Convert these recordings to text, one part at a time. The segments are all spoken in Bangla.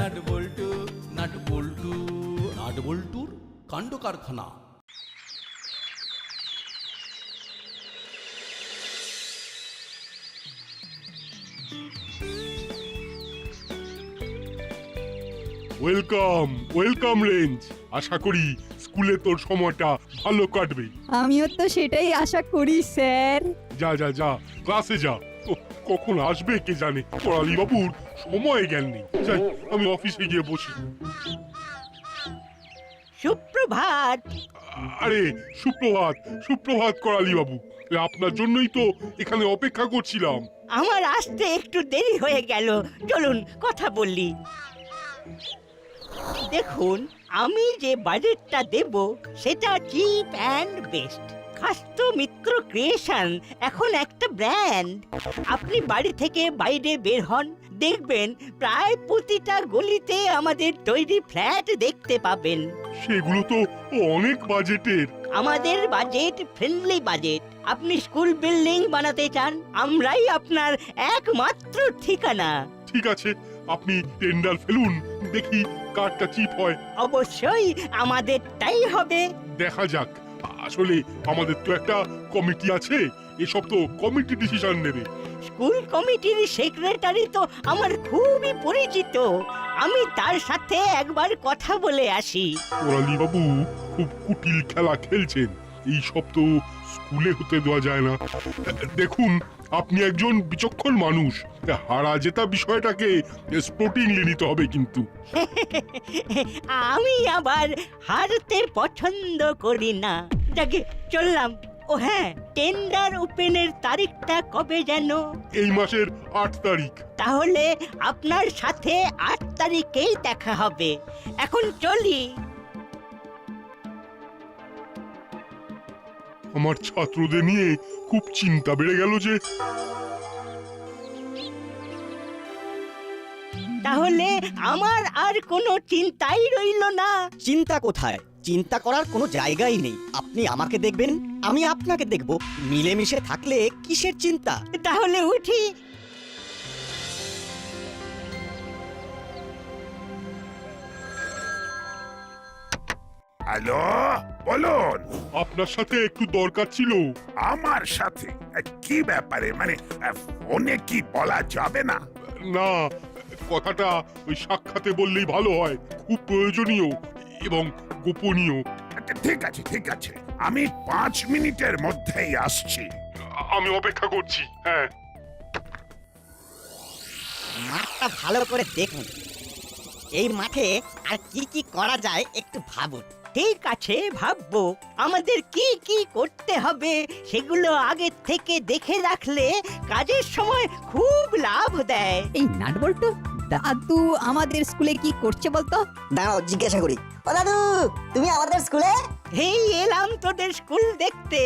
নাট বল্টু নাট বল্টু নাট বল্টুর কাণ্ড কারখানা। Welcome welcome range. আশা করি স্কুলে তোর সময়টা ভালো কাটবে। আমিও তো সেটাই আশা করি স্যার। যা যা যা ক্লাসে যা। কখন আসবে কে জানে, করালি বাবুর সময় জ্ঞান নেই। যাই আমি অফিসে গিয়ে বসি। সুপ্রভাত। আরে সুপ্রভাত সুপ্রভাত করালি বাবু, আপনার জন্যই তো এখানে অপেক্ষা করছিলাম। আমার আসতে একটু দেরি হয়ে গেল, চলুন কথা বলি। দেখুন, আমি যে বাজেটটা দেব সেটা চিপ অ্যান্ড বেস্ট। খাস্ত মিত্র ক্রিয়েশন এখন একটা ব্র্যান্ড। আপনি বাড়ি থেকে বাইরে বের হন, দেখবেন প্রায় প্রতিটা গলিতে আমাদের তৈরি ফ্ল্যাট দেখতে পাবেন। সেগুলো তো অনেক বাজেটের। আমাদের বাজেট ফ্রেন্ডলি বাজেট। আপনি স্কুল বিল্ডিং বানাতে চান, আমরাই আপনার একমাত্র ঠিকানা। ঠিক আছে, আপনি টেন্ডার ফেলুন, দেখি কারটা চিপ হয়। অবশ্যই আমাদেরটাই হবে। দেখা যাক। আসলে আমাদের তো একটা কমিটি আছে, এসব তো কমিটি ডিসিশন নেবে। স্কুল কমিটির সেক্রেটারি তো আমার খুবই পরিচিত, আমি তার সাথে একবার কথা বলে আসি। কোরালি বাবু খুব কুটিল খেলা খেলছেন, এই সব তো স্কুলে হতে দেওয়া যায় না। দেখুন, আপনি একজন বিচক্ষণ মানুষ, হারা জেতা বিষয়টাকে স্পোর্টিংলি নিতে হবে কিন্তু। আমি আবার হারতে পছন্দ করি না। যাকে চললাম। ও হ্যাঁ, টেন্ডার ওপেনের তারিখটা কবে যেন? এই মাসের 8 তারিখ। তাহলে আপনার সাথে 8 তারিখেই দেখা হবে। এখন চলি। আমার ছাত্রদের নিয়ে খুব চিন্তা বেড়ে গেল যে। তাহলে আমার আর কোনো চিন্তাই রইল না। চিন্তা কোথায়? চিন্তা করার কোনো জায়গাই নেই। আপনি আমাকে দেখবেন, আমি আপনাকে দেখব। মিলেমিশে থাকলে কিসের চিন্তা? তাহলে উঠি। হ্যালো, বলুন। আপনার সাথে একটু দরকার ছিল। আমার সাথে? কি ব্যাপারে? মানে ফোনে কি বলা যাবে না? না, কথাটা ওই সাক্ষাতে বললেই ভালো হয়। খুব প্রয়োজনীয় এবং গোপনীয়। ঠিক আছে ঠিক আছে, আমি 5 মিনিটের মধ্যেই আসছি। আমি অপেক্ষা করছি। হ্যাঁ, মাঠটা ভালো করে দেখুন। এই মাঠে আর কি কি করা যায় একটু ভাবুন। ঠিক আছে, ভাববো। আমাদের কি কি করতে হবে সেগুলো আগে থেকে দেখে রাখলে কাজের সময় খুব লাভ দেয়। এই নাট বল্টু, দাদু আমাদের স্কুলে কি করছে বলতো? দাঁড়াও জিজ্ঞাসা করি। ও দাদু, তুমি আমাদের স্কুলে? এই এলাম তোদের স্কুল দেখতে।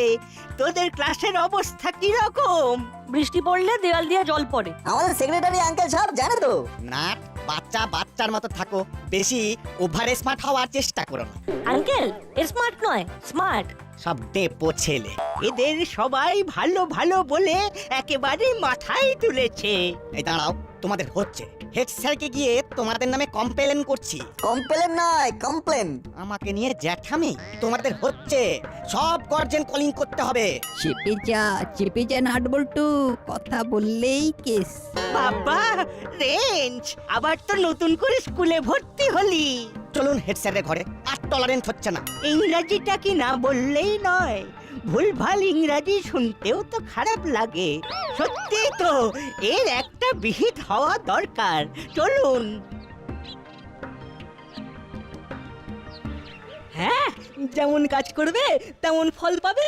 তোদের ক্লাসের অবস্থা কি রকম? বৃষ্টি পড়লে দেওয়াল দিয়ে জল পড়ে। আমাদের সেক্রেটারি আঙ্কেল সব জানে তো। নাট, বাচ্চা বাচ্চার মতো থাকো, বেশি ওভার স্মার্ট হওয়ার চেষ্টা করো না। আঙ্কেল স্মার্ট নয়, স্মার্ট। সব ডেপো ছেলে। এদের সবাই ভালো ভালো বলে একেবারে মাথায় তুলেছে। এই দাঁড়াও, তোমাদের হচ্ছে। হেড স্যারকে গিয়ে তোমাদের নামে কমপ্লেন করছি। কমপ্লেন নয়, কমপ্লেন। আমাকে নিয়ে জ্যাঠামি? তোমাদের হচ্ছে। সব গার্জেন কলিং করতে হবে। চেপে যা নাট বল্টু, কথা বললেই কেস। বাবা, রেঞ্জ, আবার তো নতুন করে স্কুলে ভর্তি হলি। চলুন হেড স্যারের ঘরে। আর টলারেন্স হচ্ছে না। ইংরাজিটা কি না বললেই নয়। ভুলভাল ইংরাজি শুনতেও তো খারাপ লাগে। সত্যি তো, এর একটা বিহিত হওয়া দরকার। চলুন। হ্যাঁ, যেমন কাজ করবে তেমন ফল পাবে।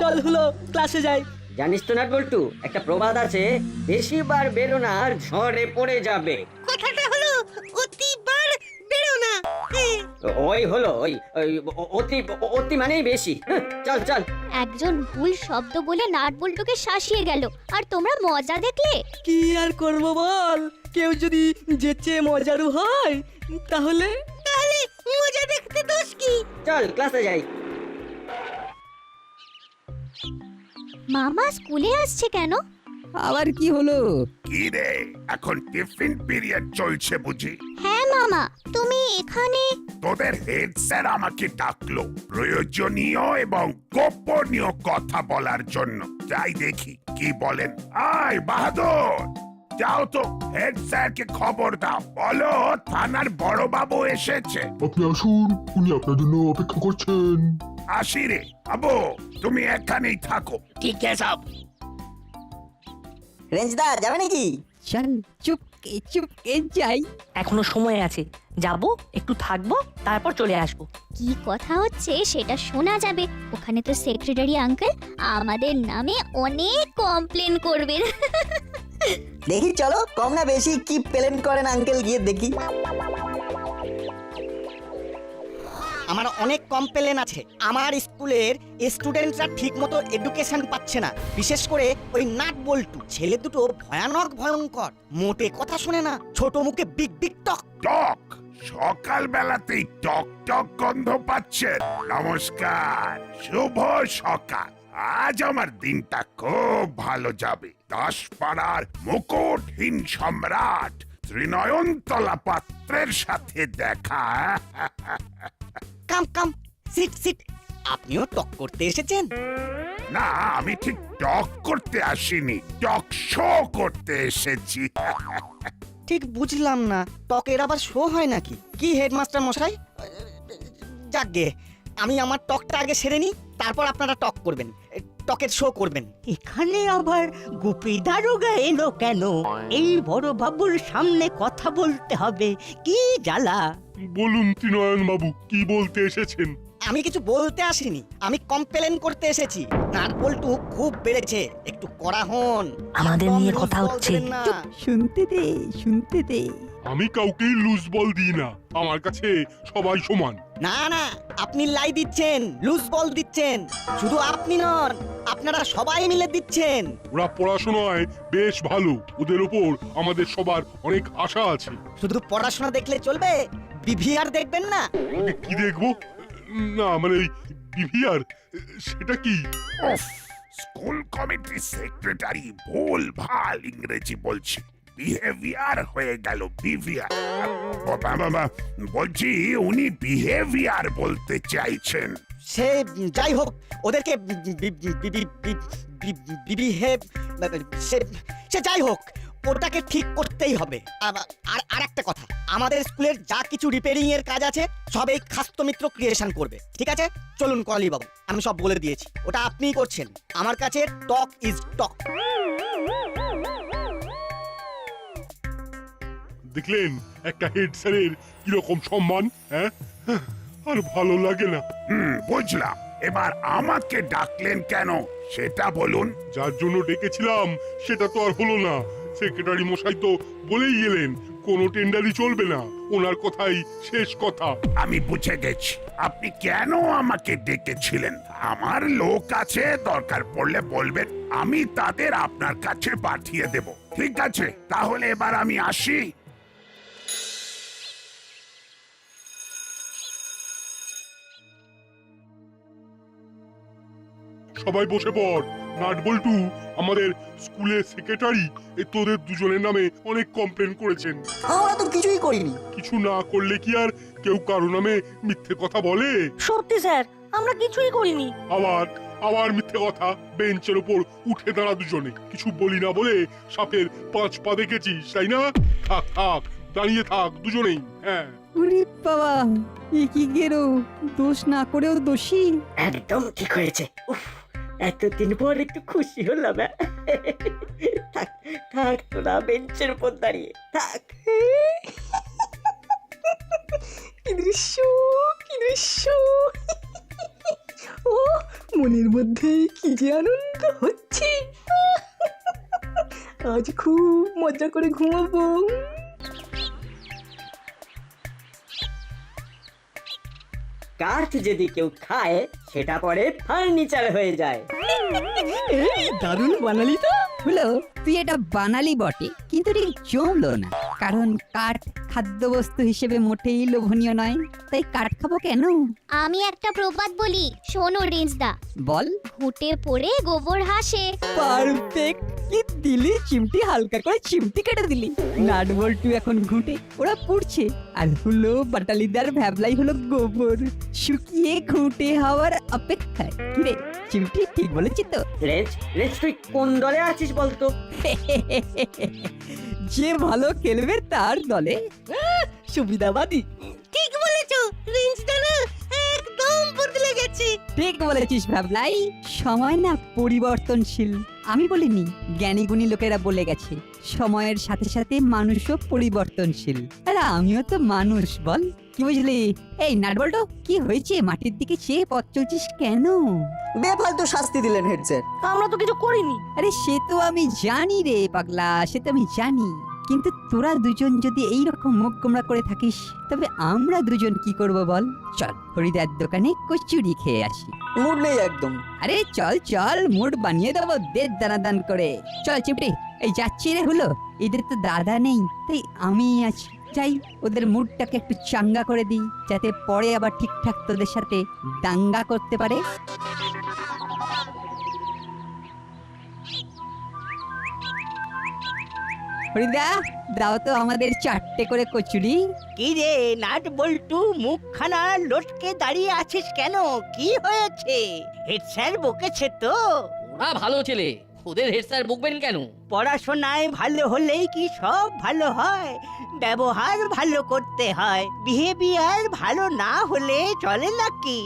চল হলো, ক্লাসে যাই। জানিস তো নাট বল্টু, একটা প্রবাদ আছে, বেশিবার বেরো না আর ঝড়ে পড়ে যাবে। কথাটা হলো অতিবার বেরো না। ওই হলো ওই ওই অতি অতি মানেই বেশি। চল চল। একজন ভুল শব্দ বলে নাট বল্টুকে শাসিয়ে গেল, আর তোমরা মজা দেখলে। কি আর করব বল, কেউ যদি যেচে মজারু হয় তাহলে মজা দেখতে দোষ কি? চল ক্লাসে যাই। মামা স্কুলে আসছে কেন? আবার কি হলো? কি রে, এখন টিফিন পিরিয়ড চলছে বুঝি? হ্যাঁ মামা, তুমি এখানে? তোদের হেড স্যার আমাকে ডাকলো প্রয়োজনীয় এবং গোপনীয় কথা বলার জন্য। যাই দেখি কি বলেন। আয় বাহাদুর, যাও তো হেড স্যারকে খবর দাও, বলো থানার বড় বাবু এসেছে। আপনি আসুন, উনি আপনার জন্য অপেক্ষা করছেন। আসি রে বাবু, তুমি এখানেই থাকো। ঠিক আছে সব। রেঞ্জদা যাবে নাকি? চল চুপকে চুপকে যাই। এখনো সময় আছে, যাব একটু থাকবো তারপর চলে আসবো। কি কথা হচ্ছে সেটা শোনা যাবে। ওখানে তো সেক্রেটারি আঙ্কেল আমাদের নামে অনেক কমপ্লেন করবেন। দেখি চলো, কম না বেশি কি প্লেন করেন আঙ্কেল, গিয়ে দেখি। আমার অনেক কমপ্লেন আছে। আমার স্কুলের স্টুডেন্টরা ঠিক মতো এডুকেশন পাচ্ছে না, বিশেষ করে ওই নাট বল্টু ছেলে দুটো ভয়ানক ভয়ঙ্কর, মোটে কথা শোনে না, ছোট মুখে বিগ বিগ টক। টক সকাল বেলাতেই টক টক গন্ধ পাচ্ছেন? নমস্কার, শুভ সকাল। আজ আমার দিনটা খুব ভালো যাবে। দাসপাড়ার মুকুটহীন সম্রাট ত্রিনয়নতলা পাত্রের সাথে দেখা। কাম কাম, সিট সিট। আপনিও টক করতে এসেছেন? না, আমি ঠিক টক করতে আসিনি, টক শো করতে এসেছি। ঠিক বুঝলাম না, টকের আবার শো হয় নাকি? কি হেডমাস্টার মশাই? যাকগে, আমি আমার টকটা আগে সেরে নিই, তারপর আপনারা টক করবেন, টকের শো করবেন। এখানে আবার গুপি দারোগা এলো কেন? এই বড় বাবুর সামনে কথা বলতে হবে, কি জ্বালা। বলুন ত্রিনয়ন বাবু, কি বলতে এসেছেন? আমি কিছু বলতে আসিনি, আমি কমপ্লেন করতে এসেছি। নাট বল্টু খুব বেড়েছে, একটু কড়া হন। আমাদের একদম নিয়ে লুজ কথা বল হচ্ছে। দেবেন না। শুনতে দে শুনতে দে। আমি কাউকেই লুজ বল দিই না, আমার কাছে সবাই সমান। না না, আপনি লাই দিচ্ছেন, লুজ বল দিচ্ছেন। শুধু আপনি নন, আপনারা সবাই মিলে দিচ্ছেন। ওরা পড়াশোনায় বেশ ভালো, ওদের ওপর আমাদের সবার অনেক আশা আছে। শুধু পড়াশোনা দেখলে চলবে? বিভিআর দেখবেন না? আগে কি দেখবো? না মানে বিভিআর, সেটা কি? উফ, স্কুল কমিটির সেক্রেটারি ভুল ভাল ইংরেজি বলছি, বিহেভিয়ার হয়ে গেল বিভিয়ার। বলছি উনি বিহেভিয়ার বলতে চাইছেন। সে যাই হোক, ওদেরকে সে যাই হোক, ওটাকে ঠিক করতেই হবে। আর একটা কথা, আমাদের স্কুলের যা কিছু রিপেয়ারিং এর কাজ আছে সবই খাস্তমিত্র ক্রিয়েশন করবে, ঠিক আছে? চলুন কলি বাবু, আমি সব বলে দিয়েছি, ওটা আপনিই করছেন। আমার কাছে টক ইজ টক। দেখলেন একটা হেড স্যারের কিরকম সম্মান, হ্যাঁ? আর ভালো লাগে না। বুঝলাম। এবার আমাকে ডাকলেন কেন সেটা বলুন। যার জন্য ডেকেছিলাম সেটা তো আর হলো না। সেক্রেটারি মশাই তো বলেই গেলেন কোনো টেন্ডারই চলবে না, ওনার কথাই শেষ কথা। আমি বুঝে গেছি আপনি কেন আমাকে ডেকেছিলেন। আমার লোক আছে, দরকার পড়লে বলবেন, আমি তাদের আপনার কাছে পাঠিয়ে দেব। ঠিক আছে, তাহলে এবার আমি আসি। সবাই বসে পড়। নাট বল্টু আমাদের স্কুলের সেক্রেটারি তোদের দুজনের নামে অনেক কমপ্লেন করেছেন। আমরা তো কিছুই করিনি। কিছু না করলে কি আর কেউ কারো নামে মিথ্যে কথা বলে? সত্যি স্যার, আমরা কিছুই করিনি। আবার মিথ্যে কথা। বেঞ্চের উপর উঠে দাঁড়া দুজনে, কিছু বলি না বলে সাপের 5 পা দেখেছিস, তাই না? থাক থাক, দাঁড়িয়ে থাক দুজনেই। হ্যাঁ, উরি বাবা, এ কি গেরো, দোষ না করেও দোষী। একদম ঠিক হয়েছে। উফ, এতদিন পর একটু খুশি হলাম। থাক থাক, তোরা বেঞ্চের উপর দাঁড়িয়ে থাক। কি দৃশ্য, কি দৃশ্য! ও, মনের মধ্যে কি যে আনন্দ হচ্ছে। আজ খুব মজা করে ঘুমাবো। কাঠ যদি কেউ খায় সেটা পরে ফার্নিচার হয়ে যায়। এই দারুণ বানালি তো। হলো তুই এটা বানালি বটে, কিন্তু ঠিক জমলো না। কারণ কাঠ খাদ্যবস্তু হিসেবে মোটেই লোভনীয় নয়, তাই কাঠ খাবো কেন? আমি একটা প্রবাদ বলি, শোনো রেঞ্জদা। বল। ঘুঁটে পড়ে গোবর হাসে। পারফেক্ট! কি দিলি চিমটি, হালকা করে চিমটি কেটে দিলি। নাট বল্টু এখন ঘুঁটে, ওরা পুড়ছে, আর হলো বাটালিদার ভ্যাবলাই হলো গোবর, শুকিয়ে ঘুঁটে হওয়ার অপেক্ষায়। কিরে চিমটি, ঠিক বলেছি তো? রেঞ্জ রেঞ্জ তুই কোন দলে আছিস বলতো? যে ভালো খেলবে তার দলে। সুবিধাবাদী। ঠিক বলেছো রেঞ্জদা, না একদম বদলে গেছে। ঠিক বলেছিস ভাবলাই, সময় না পরিবর্তনশীল। আমি বলিনি, জ্ঞানী গুণী লোকেরা বলে গেছে সময়ের সাথে সাথে মানুষও পরিবর্তনশীল। আর আমিও তো মানুষ, বল। কি বুঝলি? এই নাটবল্টু, কি হয়েছে? মাটির দিকে চেয়ে পথ চলছিস কেন? বেফালতু শাস্তি দিলেন হেড স্যার। আমরা তো কিছু করিনি। আরে সে তো আমি জানি রে পাগলা, সে তো আমি জানি। কিন্তু তোরা দুজন যদি এই রকম মুখ গোমড়া করে থাকিস, তবে আমরা দুজন কি করব বল? চল হরিদার দোকানে কচুরি খেয়ে আসি। মুড নেই একদম। আরে চল চল, মুড বানিয়ে দেবো দের দানাদান করে। চল চিমটি, এই যাচ্ছি রে। হলো এদের তো দাদা নেই, তাই আমি আছি। যাই, ওদের মুডটাকে একটু চাঙ্গা করে দিই, যাতে পরে আবার ঠিকঠাক তোদের সাথে দাঙ্গা করতে পারে। হরিদা, দাও তো আমাদের 4টে করে কচুরি। কি রে নাট বল্টু, মুখখানা লটকে দাঁড়িয়ে আছিস কেন? কি হয়েছে? হেড স্যার বকেছে তো? ওরা ভালো ছেলে, ওদের হেড স্যার বকবেন কেন? পড়াশোনায় ভালো হলেই কি সব ভালো হয়? ব্যবহার ভালো করতে হয়, বিহেভিয়ার ভালো না হলে চলে নাকি?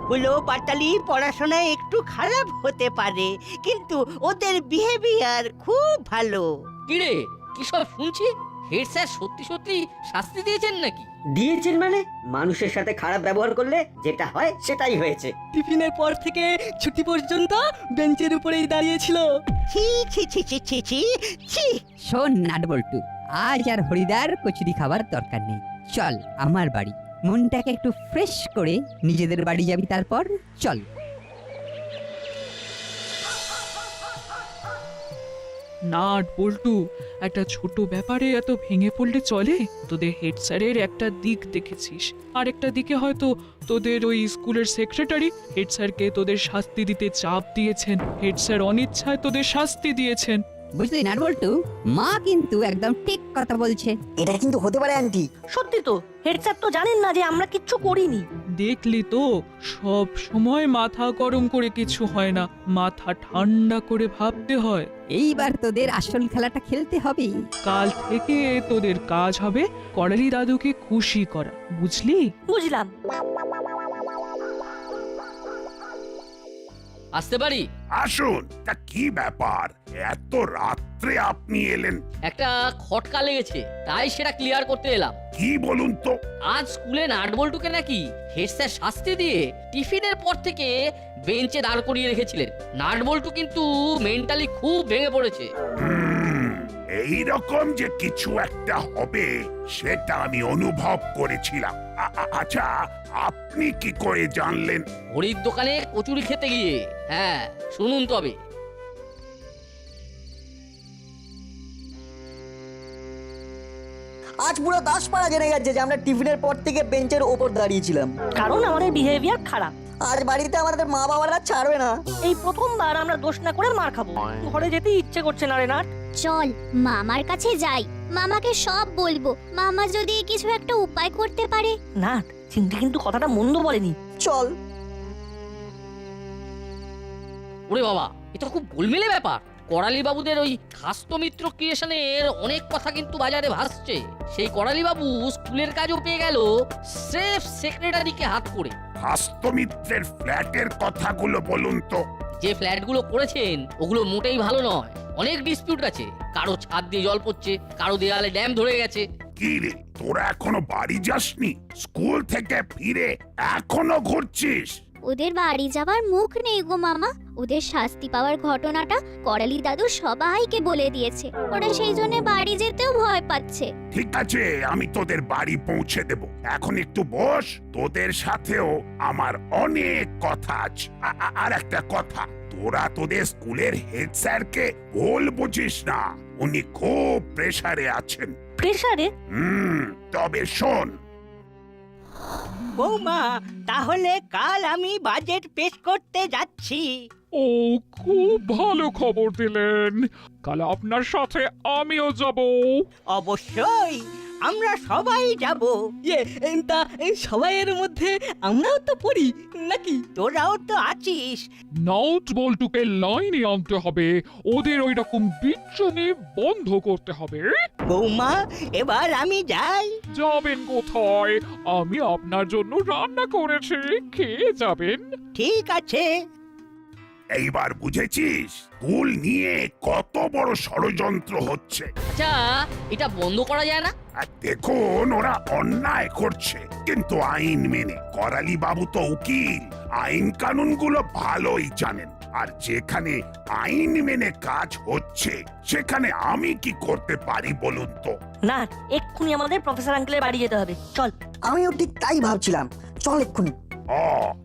হলো পাটালি পড়াশোনায় একটু খারাপ হতে পারে, কিন্তু ওদের বিহেভিয়ার খুব ভালো। কিরে, কি সব শুনছি? হেড স্যার সত্যি সত্যি শাস্তি দিয়েছেন নাকি? দিয়েছেন মানে? মানুষের সাথে খারাপ ব্যবহার করলে যেটা হয় সেটাই হয়েছে। টিফিনের পর থেকে ছুটি পর্যন্ত বেঞ্চের উপরেই দাঁড়িয়েছিল। ছি ছি ছি ছি ছি ছি ছি। শোন নাটবল্টু, আজ আর হরিদার কচুরি খাবার দরকার নেই। চল আমার বাড়ি, মনটাকে একটু ফ্রেশ করে নিজেদের বাড়ি যাবি। তারপর চল। নাট বল্টু, একটা ছোট ব্যাপারে এত ভেঙে পড়লে চলে? তোদের হেড স্যারের একটা দিক দেখেছিস, আর একটা দিকে হয়তো তোদের ওই স্কুলের সেক্রেটারি হেড স্যারকে তোদের শাস্তি দিতে চাপ দিয়েছেন। হেড স্যার অনিচ্ছায় তোদের শাস্তি দিয়েছেন। বুঝলি নাটবল্টু, মা কিন্তু একদম ঠিক কথা বলছে। এটা কিন্তু হতে পারে আন্টি। সত্যি তো, হেড স্যার তো জানেন না যে আমরা কিচ্ছু করিনি। দেখলি তো, সব সময় মাথা গরম করে কিছু হয় না, মাথা ঠান্ডা করে ভাবতে হয়। এইবার তোদের আসল খেলাটা খেলতে হবে। কাল থেকে তোদের কাজ হবে করালি দাদুকে খুশি করা, বুঝলি? বুঝলাম। আসতে পারি? আসুন। তা কি ব্যাপার, এত রাত্রে আপনি এলেন? একটা খটকা লেগেছে, তাই সেটা ক্লিয়ার করতে এলাম। কি বলুন তো? আজ স্কুলে নাটবল্টুকে নাকি হেড স্যার শাস্তি দিয়ে টিফিনের পর থেকে বেঞ্চে দাঁড় করিয়ে রেখেছিলেন। নাটবল্টু কিন্তু মেন্টালি খুব ভেঙে পড়েছে। এই রকম যে কিছু একটা হবে সেটা আমি অনুভব করেছিলাম। আচ্ছা, আপনি কি করে জানলেন? হরির দোকানে কচুরি খেতে গিয়ে। হ্যাঁ, শুনুন তবে। আজ পুরো 10 পাড়া জেনে গেছে যে আমরা টিফিনের পর থেকে বেঞ্চের ওপর দাঁড়িয়েছিলাম। কারণ আমাদের বিহেভিয়ার খারাপ। আজ বাড়িতে আমাদের মা বাবারা ছাড়বে না। এই প্রথমবার আমরা দোষ না করে মার খাবো। ঘরে যেতে ইচ্ছে করছে না রে নাট। চল মামার কাছে যাই, মামাকে সব বলবো। মামা যদি কিছু একটা উপায় করতে পারে। নাট, চিন্তা কিন্তু কথাটা মন্দ বলেনি। চল। ওরে বাবা, এটা খুব গোলমেলে ব্যাপার। করালি বাবুদের ওই খাস্তো মিত্র ক্রিয়েশনের অনেক কথা কিন্তু বাজারে ভাসছে। সেই করালি বাবু স্কুলের কাজও পেয়ে গেল স্রেফ সেক্রেটারিকে হাত করে। খাস্তো মিত্রের ফ্ল্যাটের কথাগুলো বলুন তো। যে ফ্ল্যাটগুলো করেছেন ওগুলো মোটেই ভালো নয়। অনেক ডিসপিউট আছে, কারো ছাদ দিয়ে জল পড়ছে, কারো দেয়ালে ড্যাম ধরে গেছে। কি রে, তোরা এখনো বাড়ি যাসনি? স্কুল থেকে ফিরে এখনো ঘুরছিস? ওদের বাড়ি যাবার মুখ নেই গো মামা। ওদের শাস্তি পাওয়ার ঘটনাটা করালি দাদু সবাইকে বলে দিয়েছে। ওরা সেই জন্য বাড়ি যেতেও ভয় পাচ্ছে। ঠিক আছে, আমি তোদের বাড়ি পৌঁছে দেব। এখন একটু বস, তোদের সাথেও আমার অনেক কথা আছে। আর একটা কথা, তোরা তোদের স্কুলের হেড স্যারকে ভুল বুঝিস না, উনি খুব প্রেসারে আছেন। প্রেসারে? তবে শোন, বৌমা, তাহলে কাল আমি বাজেট পেশ করতে যাচ্ছি। ও, খুব ভালো খবর দিলেন। কাল আপনার সাথে আমিও যাব। অবশ্যই, আমরা সবাই যাব। ইয়ে তা সবাইয়ের মধ্যে আমরাও তো পড়ি নাকি? তোরাও তো আছিস। নাট বল্টুকে লাইনে আনতে হবে, ওদের ওই রকম বিচ্ছনে বন্ধ করতে হবে। বৌমা, এবার আমি যাই। যাবেন কোথায়? আমি আপনার জন্য রান্না করেছি, খেয়ে যাবেন। ঠিক আছে। এইবার বুঝেছিস স্কুল নিয়ে কত বড় ষড়যন্ত্র হচ্ছে। আচ্ছা, এটা বন্ধ করা যায় না? আর দেখুন, ওরা অন্যায় করছে কিন্তু আইন মেনে। করালি বাবু তো উকিল, আইন কানুনগুলো ভালোই জানেন। আর যেখানে আইন মেনে কাজ হচ্ছে সেখানে আমি কি করতে পারি বলুন তো? না, এক্ষুনি আমাদের প্রফেসর আঙ্কেলের বাড়ি যেতে হবে। চল। আমিও ঠিক তাই ভাবছিলাম, চল এক্ষুনি। ও,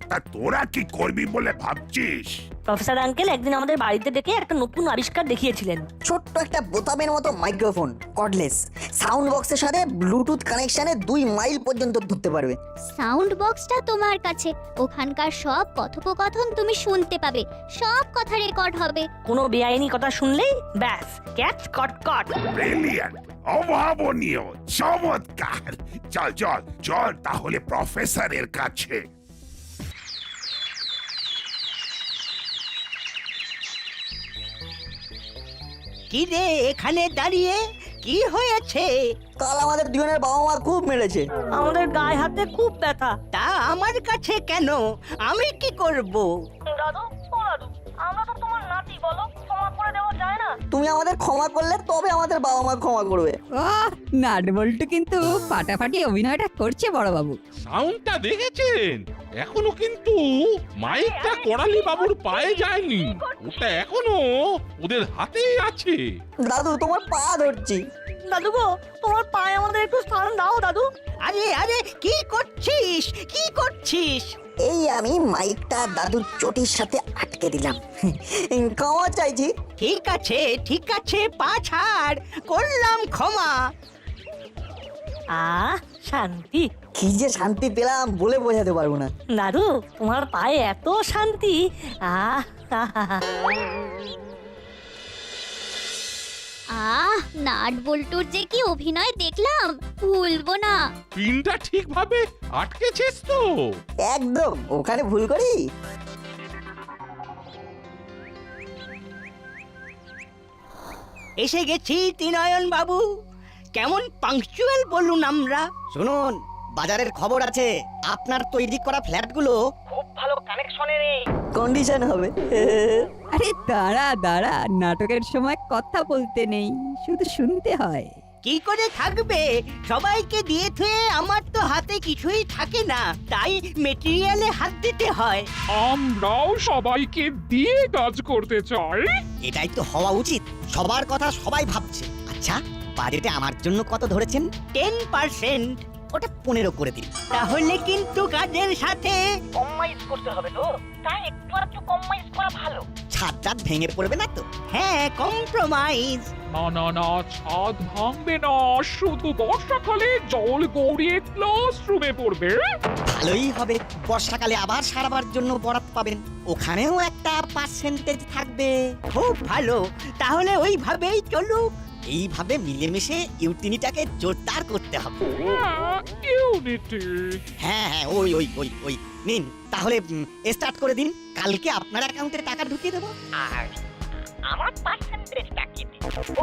তা তোরা কি করবি বলে ভাবছিস? প্রফেসর আঙ্কেল একদিন আমাদের বাড়িতে ডেকে একটা নতুন আবিষ্কার দেখিয়েছিলেন। ছোট্ট একটা বোতামের মতো মাইক্রোফোন, কর্ডলেস, সাউন্ড বক্সের সাথে ব্লুটুথ কানেকশনে 2 মাইল পর্যন্ত ধরতে পারবে। সাউন্ড বক্সটা তোমার কাছে, ওখানকার সব কথোপকথন তুমি শুনতে পাবে, সব কথা রেকর্ড হবে। কোনো বেআইনি কথা শুনলেই ব্যাস ক্যাচ কট কট। ব্রিলিয়ান্ট, অভাবনীয়, চমৎকার। চল চল চল তাহলে প্রফেসরের কাছে। কি রে এখানে দাঁড়িয়ে, কি হয়েছে? কাল আমাদের দুজনের বাবা মা খুব মেরেছে। আমাদের গায়ে হাতে খুব ব্যথা। তা আমার কাছে কেন? আমি কি করব? দাদু, ও দাদু, আমরা তো তোমার নাতি, বলো ক্ষমা করে দেওয়া যায় না? তুমি আমাদের ক্ষমা করলে তবে আমাদের বাবা মা ক্ষমা করবে। নাট বল্টু কিন্তু ফাটাফাটি অভিনয়টা করছে বড় বাবু। সাউন্ডটা দেখেছেন? এখনো কিন্তু মাইকটা করালি বাবুর পায়ে যায়নি, ওটা এখনো ওদের হাতেই আছে। দাদু, তোমার পা ধরছি। দাদু গো, তোমার পায়ে আমাদের একটু স্থান দাও দাদু। আরে আরে, কি করছিস? কি করছিস? এই আমি মাইকটা দাদুর চটির সাথে আটকে দিলাম। ক্ষমা চাইছি। ঠিক আছে ঠিক আছে, পা ছাড়, করলাম ক্ষমা। শান্তি। কি যে শান্তি পেলাম বলে বোঝাতে পারবো না। দাদু, তোমার পায়ে এত শান্তি। নাট বল্টুর যে কি অভিনয় দেখলাম, ভুলবো না। পিনটা ঠিকভাবে আটকেছিস তো? একদম, ওখানে ভুল করি? এসে গেছি ত্রিনয়ন বাবু। কেমন পাংচুয়াল বলুন আমরা। শুনুন, বাজারের খবর আছে, আপনার তৈরি করা ফ্ল্যাটগুলো খুব ভালো কানেকশনে নেই। কন্ডিশন হবে। আরে দাঁড়া দাঁড়া, নাটকের সময় কথা বলতে নেই, শুধু শুনতে হয়। কি করে থাকবে? সবাইকে দিয়ে থুয়ে আমার তো হাতে কিছুই থাকে না, তাই মেটেরিয়ালে হাত দিতে হয়। আমরাও সবাইকে দিয়ে কাজ করতে চাই। এটাই তো হওয়া উচিত, সবার কথা সবাই ভাবছে। আচ্ছা, বাজেটে আমার জন্য কত ধরেছেন? 10%। ওটা 15 করে দিন। তাহলে কিন্তু কাজের সাথে কম্প্রোমাইজ করতে হবে তো, তাই একটু কম্প্রোমাইজ করা ভালো। ছাদটা ভেঙে পড়বে না তো? হ্যাঁ, কম্প্রোমাইজ। না না না, ছাদ ভাঙবে না, শুধু বর্ষাকালে জল গড়িয়ে ক্লাসরুমে পড়বে। ভালোই হবে, বর্ষাকালে আবার সারাবার জন্য বরাত পাবেন, ওখানেও একটা পার্সেন্টেজ থাকবে। খুব ভালো, তাহলে ওইভাবেই চলুক। এইভাবে মিলেমিশে ইউটিলিটিটাকে জোরদার করতে হবে। ইউনিটি। হ্যাঁ হ্যাঁ, ওই ওই ওই ওই নিন, তাহলে স্টার্ট করে দিন। কালকে আপনার অ্যাকাউন্টে টাকা ঢুকিয়ে দেবো। আর আমার পার্সেন্টেজটা কি?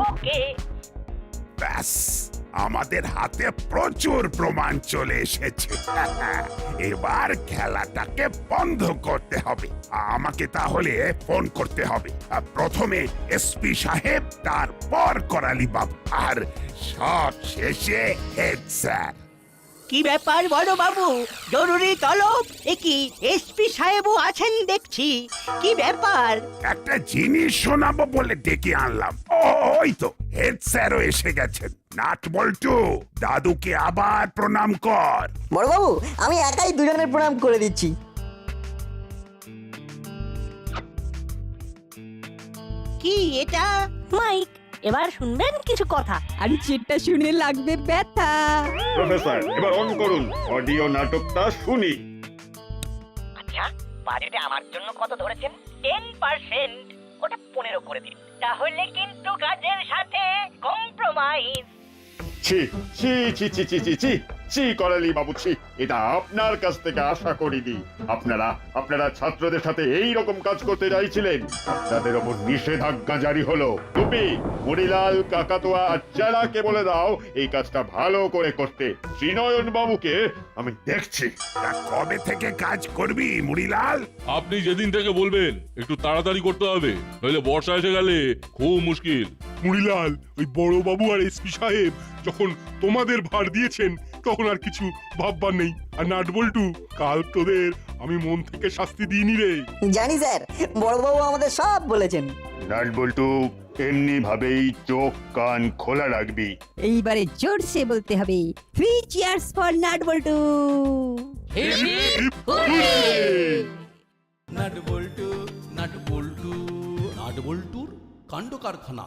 ওকে। ব্যাস, আমাদের হাতে প্রচুর প্রমাণ চলে এসেছে। এবার খেলাটাকে বন্ধ করতে হবে। আমাকে তাহলে ফোন করতে হবে, প্রথমে এসপি সাহেব, তারপর করালি বাবু, আর সব শেষে হেড স্যার। কি ব্যাপার বড় বাবু, জরুরি তলব? একি এসপি সাহেবও আছেন দেখছি, কি ব্যাপার? একটা জিনিস শোনাবো বলে ডেকে আনলাম। ওই তো হেড স্যারও এসে গেছেন। নাট বল্টু, দাদুকে আবার প্রণাম কর। বড়বাবু, আমি একাই দুজনের প্রণাম করে দিচ্ছি। কি এটা? মাইক, এবার শুনবেন কিছু কথা। আর যেটা শুনে লাগবে ব্যথা। প্রফেসর এবার অন করুন অডিও নাটকটা শুনি। আচ্ছা, বাজেটে আমার জন্য কত ধরেছেন? 10%, ওটা 15 করে দিন। তাহলে কিন্তু কাজের সাথে কম্প্রোমাইজ। ছি ছি ছি ছি ছি ছি ছি ছি করালি বাবু ছি, এটা আপনার কাছ থেকে আশা করিনি। আপনারা ছাত্রদের সাথে এই রকম কাজ করতে চাইছিলেন, আপনাদের ওপর নিষেধাজ্ঞা জারি হলো। টুপি, মরিলাল, কাকাতুয়া আর চেলাকে বলে দাও এই কাজটা ভালো করে করতে। শ্রীনয়ন বাবুকে আমি দেখছি। কবে থেকে কাজ করবি মুড়িলাল? আপনি যেদিন থেকে বলবেন, একটু তাড়াতাড়ি করতে হবে, নইলে বর্ষা এসে গেলে খুব মুশকিল। মুড়িলাল, ওই বড় বাবু আর এসপি সাহেব যখন তোমাদের ভার দিয়েছেন তখন আর কিছু ভাববার নেই। আর নাটবল্টু, কাল তোদের আমি মন থেকে শাস্তি দিইনি রে। জানি স্যার, বড়বাবু আমাদের সব বলেছেন। নাটবল্টু এমনি ভাবেই চোখ কান খোলা রাখবি। এইবারে জোরসে বলতে হবে 3 cheers for nut bolt. Nut Boltu nut বল্টুর কাণ্ড কারখানা।